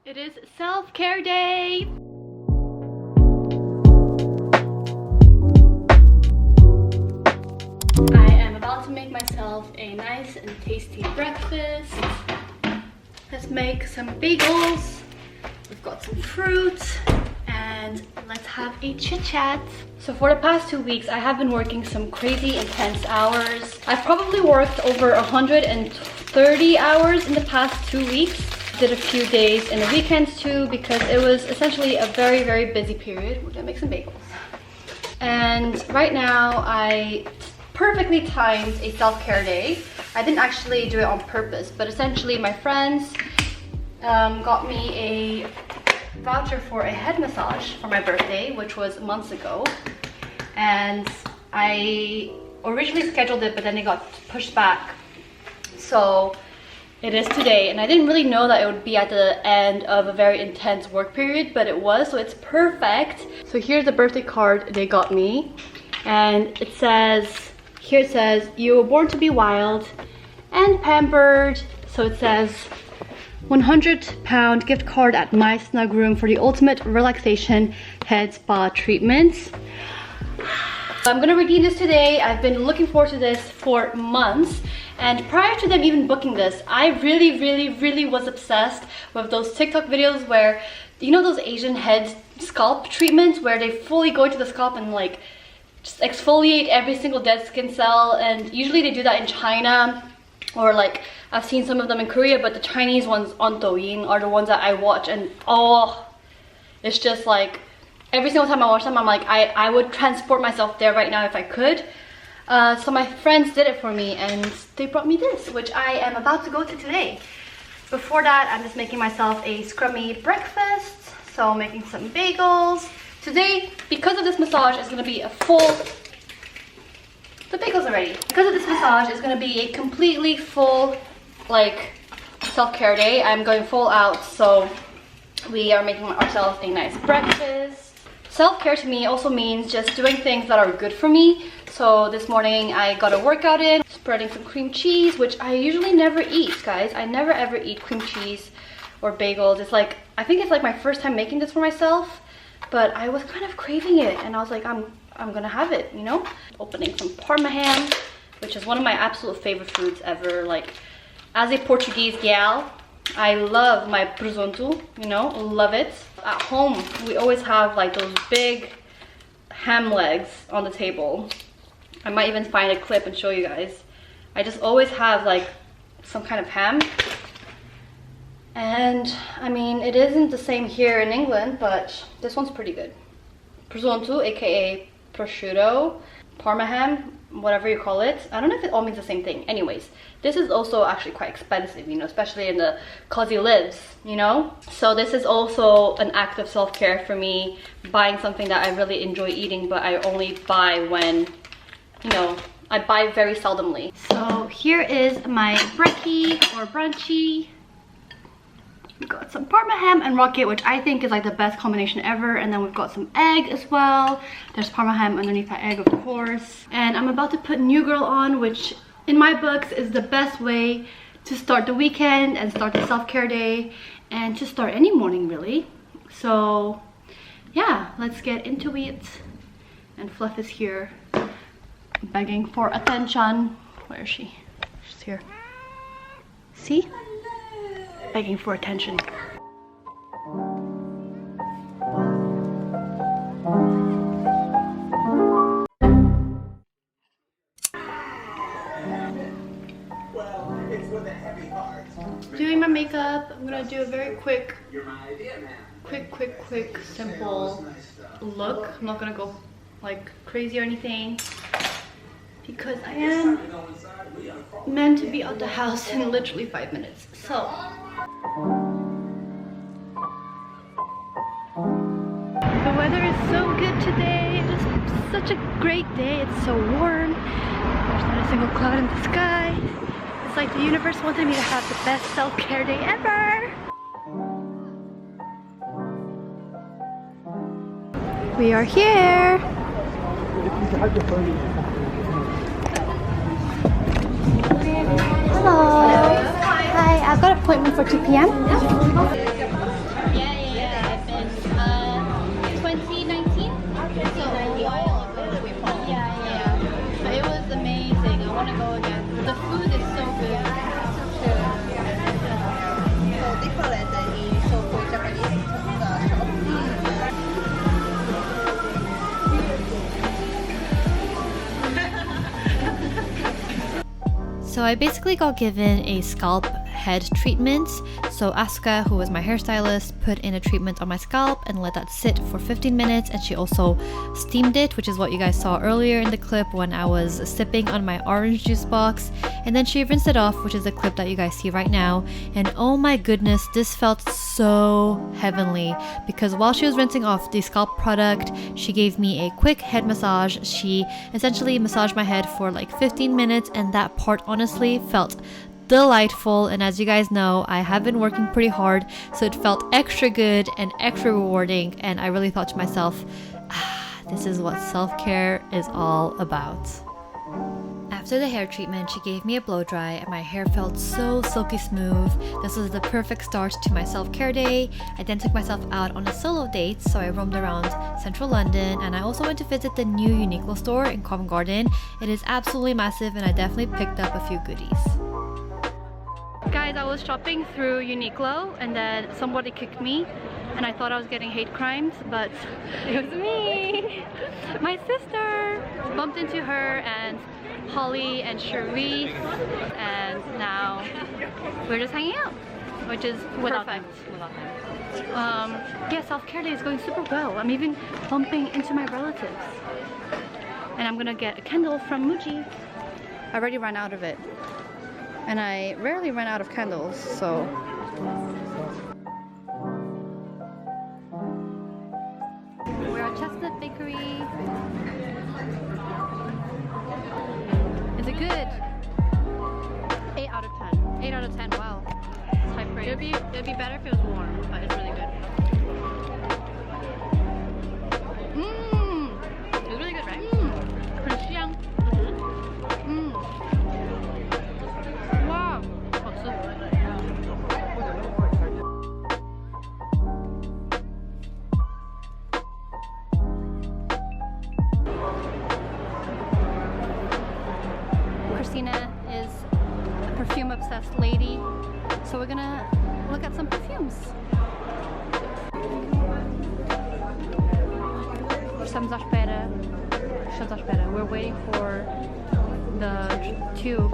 It is self-care day! I am about to make myself a nice and tasty breakfast. Let's make some bagels. We've got some fruit and let's have a chit chat. So for the past 2 weeks, I have been working some crazy intense hours. I've probably worked over 130 hours in the past 2 weeks. Did a few days in the weekends too because it was essentially a very busy period. We're gonna make some bagels. And right now I perfectly timed a self-care day. I didn't actually do it on purpose, but essentially my friends got me a voucher for a head massage for my birthday, which was months ago. And I originally scheduled it, but then it got pushed back. So it is today, and I didn't really know that it would be at the end of a very intense work period, but it was, so it's perfect. So here's the birthday card they got me, and it says, here it says, you were born to be wild and pampered. So it says, £100 gift card at my snug room for the ultimate relaxation head spa treatment. I'm gonna redeem this today. I've been looking forward to this for months. And prior to them even booking this, I really was obsessed with those TikTok videos where, you know, those Asian head scalp treatments where they fully go into the scalp and like just exfoliate every single dead skin cell. And usually they do that in China, or like I've seen some of them in Korea, but the Chinese ones on Douyin are the ones that I watch, and oh, it's just like every single time I watch them, I'm like, I would transport myself there right now if I could. So my friends did it for me and they brought me this, which I am about to go to today. Before that, I'm just making myself a scrummy breakfast. So making some bagels. Today, because of this massage, is gonna be a full... The bagels are ready. Because of this massage, it's gonna be a completely full, like, self-care day. I'm going full out, so we are making ourselves a nice breakfast. Self-care to me also means just doing things that are good for me. So this morning I got a workout in, spreading some cream cheese, which I usually never eat, guys. I never ever eat cream cheese or bagels. It's like, I think it's like my first time making this for myself, but I was kind of craving it and I was like, I'm gonna have it, you know? Opening some Parma ham, which is one of my absolute favorite foods ever. Like, as a Portuguese gal, I love my presunto, you know, love it. At home, we always have like those big ham legs on the table. I might even find a clip and show you guys. I just always have like some kind of ham. And I mean, it isn't the same here in England, but this one's pretty good. Presunto, aka prosciutto, Parma ham, whatever you call it. I don't know if it all means the same thing. Anyways, this is also actually quite expensive, you know, especially in the cozy lives, you know? So this is also an act of self-care for me, buying something that I really enjoy eating, but I only buy when, you know, I buy very seldomly. So here is my brekkie or brunchy. We've got some Parma ham and rocket, which I think is like the best combination ever. And then we've got some egg as well. There's Parma ham underneath that egg, of course. And I'm about to put New Girl on, which in my books is the best way to start the weekend and start the self-care day and to start any morning, really. So yeah, let's get into it. And Fluff is here begging for attention. Where is she? She's here. See? Begging for attention. Doing my makeup. I'm gonna do a very quick, simple look. I'm not gonna go like crazy or anything because I am meant to be out the house in literally 5 minutes. So the weather is so good today. It is such a great day. It's so warm. There's not a single cloud in the sky. It's like the universe wanted me to have the best self-care day ever. We are here. Hello. Hi, I've got an appointment for 2 p.m. So I basically got given a scalp head treatment. So Asuka, who was my hairstylist, put in a treatment on my scalp and let that sit for 15 minutes, and she also steamed it, which is what you guys saw earlier in the clip when I was sipping on my orange juice box. And then she rinsed it off, which is the clip that you guys see right now. And oh my goodness, this felt so heavenly, because while she was rinsing off the scalp product, she gave me a quick head massage. She essentially massaged my head for like 15 minutes, and that part honestly felt delightful. And as you guys know, I have been working pretty hard, so it felt extra good and extra rewarding, and I really thought to myself, this is what self-care is all about. After the hair treatment, she gave me a blow dry and my hair felt so silky smooth. This was the perfect start to my self-care day. I then took myself out on a solo date, so I roamed around central London, and I also went to visit the new Uniqlo store in Covent Garden. It is absolutely massive, and I definitely picked up a few goodies. Guys, I was shopping through Uniqlo and then somebody kicked me and I thought I was getting hate crimes, but it was me! My sister! Bumped into her and Holly and Cherise, and now we're just hanging out, which is perfect. Yeah, self-care day is going super well. I'm even bumping into my relatives. And I'm gonna get a candle from Muji. I already ran out of it. And I rarely run out of candles, so... We're at Chestnut Bakery. Is it good? 8 out of 10. 8 out of 10, wow. High praise. It'd be better if it was warm, but it's really good. It's really good, right? Christian. Wow. Christina is a perfume obsessed lady, so we're gonna look at some perfumes. Estamos à espera. We're waiting for the tube.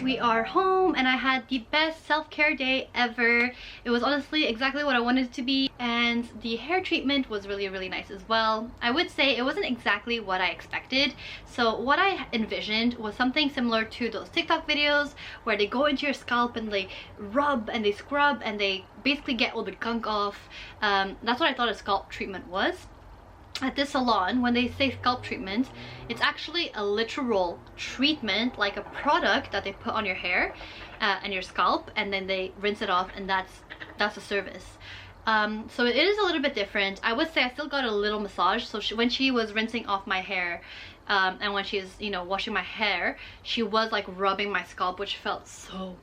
We are home and I had the best self-care day ever. It was honestly exactly what I wanted it to be, and the hair treatment was really nice as well. I would say it wasn't exactly what I expected. So what I envisioned was something similar to those TikTok videos where they go into your scalp and they rub and they scrub and they basically get all the gunk off. That's what I thought a scalp treatment was. At this salon, when they say scalp treatment, it's actually a literal treatment, like a product that they put on your hair and your scalp, and then they rinse it off, and that's the service. So it is a little bit different. I would say I still got a little massage. So when she was rinsing off my hair and when she was, you know, washing my hair, she was like rubbing my scalp, which felt so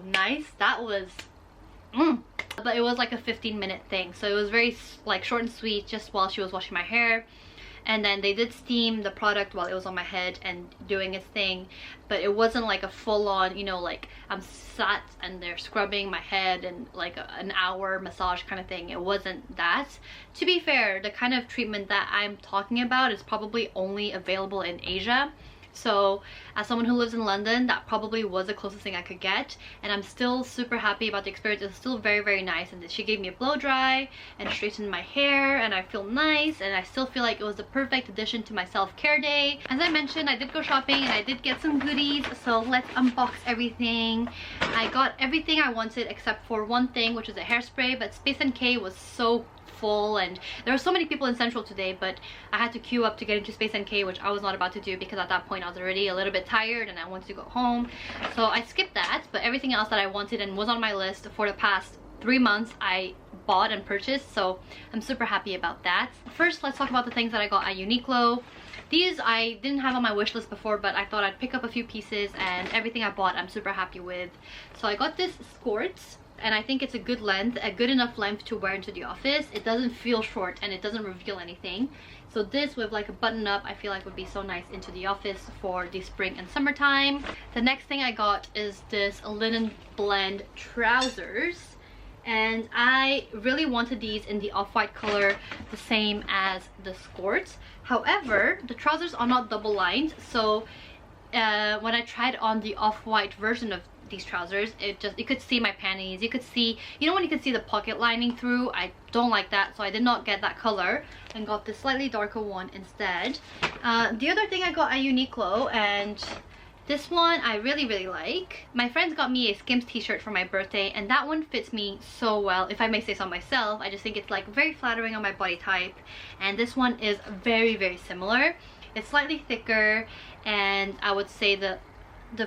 nice. That was but it was like a 15-minute thing, so it was very like short and sweet, just while she was washing my hair. And then they did steam the product while it was on my head and doing its thing, but it wasn't like a full-on, you know, like I'm sat and they're scrubbing my head and like an hour massage kind of thing. It wasn't that. To be fair, the kind of treatment that I'm talking about is probably only available in Asia. So as someone who lives in London, that probably was the closest thing I could get, and I'm still super happy about the experience. It's still very nice, and she gave me a blow dry and straightened my hair, and I feel nice, and I still feel like it was the perfect addition to my self-care day. As I mentioned, I did go shopping and I did get some goodies, so let's unbox everything. I got everything I wanted except for one thing, which is a hairspray, but Space NK was so full and there were so many people in Central today, but I had to queue up to get into Space NK, which I was not about to do because at that point I was already a little bit tired and I wanted to go home, so I skipped that. But everything else that I wanted and was on my list for the past 3 months I bought and purchased, so I'm super happy about that. First, let's talk about the things that I got at Uniqlo. These I didn't have on my wish list before, but I thought I'd pick up a few pieces, and everything I bought I'm super happy with. So I got this skirt, and I think it's a good length, a good enough length to wear into the office. It doesn't feel short and it doesn't reveal anything. So this with like a button up, I feel like would be so nice into the office for the spring and summertime. The next thing I got is this linen blend trousers. and I really wanted these in the off-white color, the same as the skirts. However, the trousers are not double lined, so when I tried on the off-white version of these trousers, you could see my panties, you could see, you know when you could see the pocket lining through. I don't like that, so I did not get that color and got this slightly darker one instead. The other thing I got at Uniqlo, and this one I really like. My friends got me a Skims t-shirt for my birthday, and that one fits me so well, if I may say so myself. I just think it's like very flattering on my body type, and this one is very similar. It's slightly thicker, and I would say the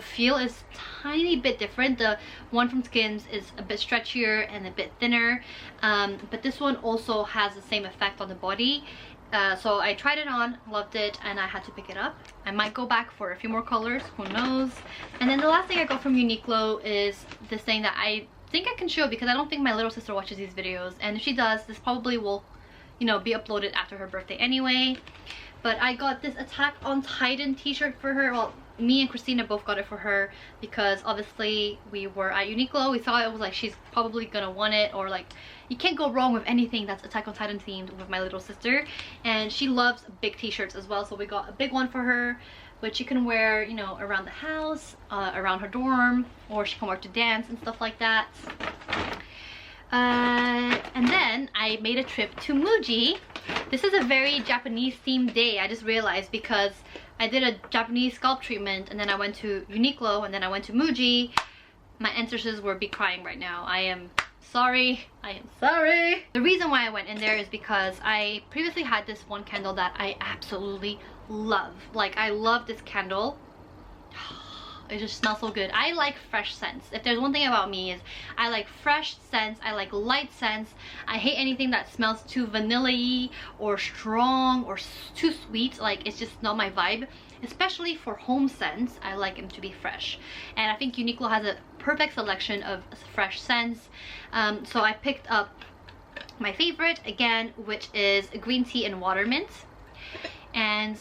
feel is tiny bit different. The one from Skims is a bit stretchier and a bit thinner, but this one also has the same effect on the body. So I tried it on, loved it, and I had to pick it up. I might go back for a few more colors, who knows. And then the last thing I got from Uniqlo is this thing that I think I can show, because I don't think my little sister watches these videos, and if she does, this probably will, you know, be uploaded after her birthday anyway. But I got this Attack on Titan t-shirt for her. Well, me and Christina both got it for her because obviously we were at Uniqlo. We thought it was like she's probably gonna want it, or like you can't go wrong with anything that's Attack on Titan themed with my little sister, and she loves big t-shirts as well, so we got a big one for her, which you can wear, you know, around the house, around her dorm, or she can wear to dance and stuff like that. And then I made a trip to Muji. This is a very Japanese themed day, I just realized, because I did a Japanese scalp treatment, and then I went to Uniqlo, and then I went to Muji. My ancestors would be crying right now. I am sorry. The reason why I went in there is because I previously had this one candle that I absolutely love. Like, I love this candle. It just smells so good. I like fresh scents. If there's one thing about me, is I like fresh scents. I like light scents. I hate anything that smells too vanilla-y or strong or too sweet. Like, it's just not my vibe. Especially for home scents, I like them to be fresh. And I think Uniqlo has a perfect selection of fresh scents. So I picked up my favorite again, which is green tea and water mint. And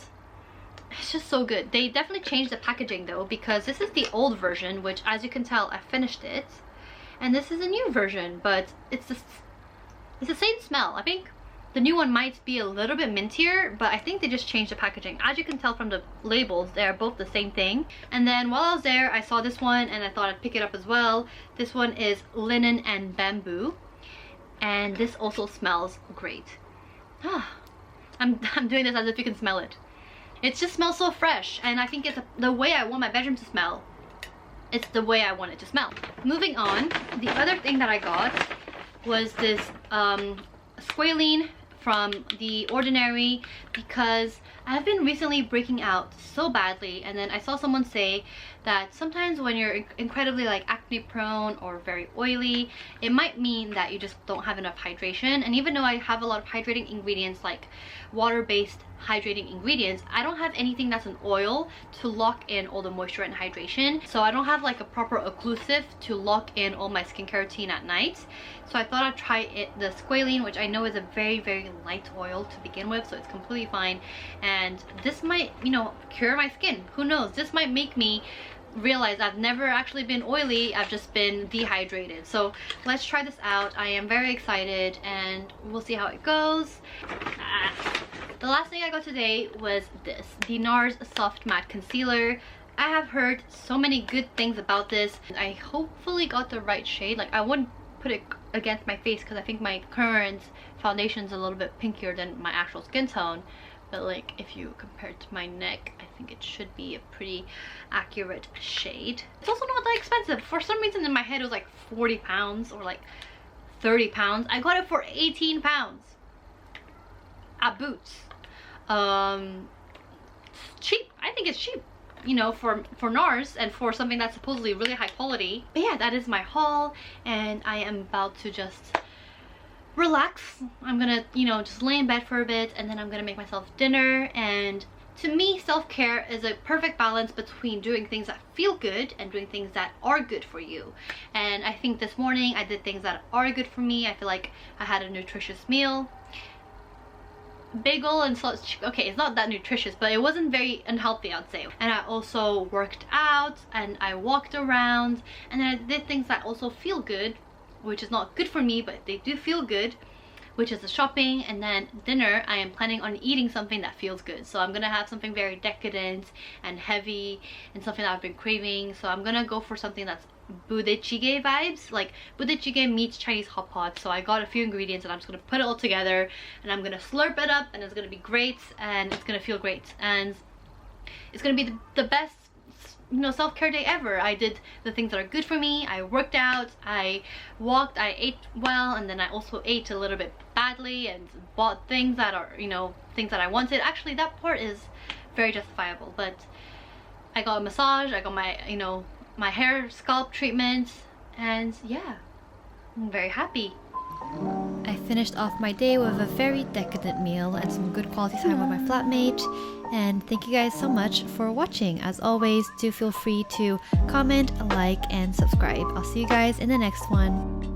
it's just so good. They definitely changed the packaging though, because this is the old version, which as you can tell I finished it, and this is a new version, but it's the same smell. I think the new one might be a little bit mintier, but I think they just changed the packaging. As you can tell from the labels, they're both the same thing. And then while I was there, I saw this one and I thought I'd pick it up as well. This one is linen and bamboo, and this also smells great. I'm doing this as if you can smell it. It just smells so fresh, and I think it's the way I want my bedroom to smell. It's the way I want it to smell. Moving on, the other thing that I got was this squalene from The Ordinary, because I've been recently breaking out so badly, and then I saw someone say that sometimes when you're incredibly like acne prone or very oily, it might mean that you just don't have enough hydration. And even though I have a lot of hydrating ingredients, like water-based hydrating ingredients, I don't have anything that's an oil to lock in all the moisture and hydration. So I don't have like a proper occlusive to lock in all my skincare routine at night. So I thought I'd try the squalene, which I know is a very light oil to begin with, so it's completely fine. And this might, you know, cure my skin. Who knows? This might make me realize I've never actually been oily, I've just been dehydrated. So let's try this out. I am very excited, and we'll see how it goes. The last thing I got today was this, the NARS Soft Matte Concealer. I have heard so many good things about this. I hopefully got the right shade. Like, I wouldn't put it against my face because I think my current foundation's a little bit pinkier than my actual skin tone. But like, if you compare it to my neck, I think it should be a pretty accurate shade. It's also not that expensive. For some reason in my head it was like 40 pounds or like 30 pounds. I got it for 18 pounds at Boots. Cheap. I think it's cheap, you know, for NARS and for something that's supposedly really high quality. But yeah, that is my haul, and I am about to just relax. I'm gonna, you know, just lay in bed for a bit, and then I'm gonna make myself dinner. And to me, self-care is a perfect balance between doing things that feel good and doing things that are good for you. And I think this morning I did things that are good for me. I feel like I had a nutritious meal. Bagel and sausage. Okay, it's not that nutritious, but it wasn't very unhealthy, I'd say. And I also worked out, and I walked around, and then I did things that also feel good, which is not good for me, but they do feel good, which is the shopping. And then dinner, I am planning on eating something that feels good. So I'm gonna have something very decadent and heavy and something that I've been craving. So I'm gonna go for something that's budae-jjigae vibes, like budae-jjigae meets Chinese hot pot. So I got a few ingredients and I'm just gonna put it all together and I'm gonna slurp it up, and it's gonna be great and it's gonna feel great, and it's gonna be the best, you know, self-care day ever. I did the things that are good for me. I worked out, I walked, I ate well, and then I also ate a little bit badly and bought things that are, you know, things that I wanted. Actually, that part is very justifiable, but I got a massage, I got my, you know, my hair scalp treatment, and yeah, I'm very happy. I finished off my day with a very decadent meal and some good quality time with my flatmate. And thank you guys so much for watching. As always, do feel free to comment, like, and subscribe. I'll see you guys in the next one.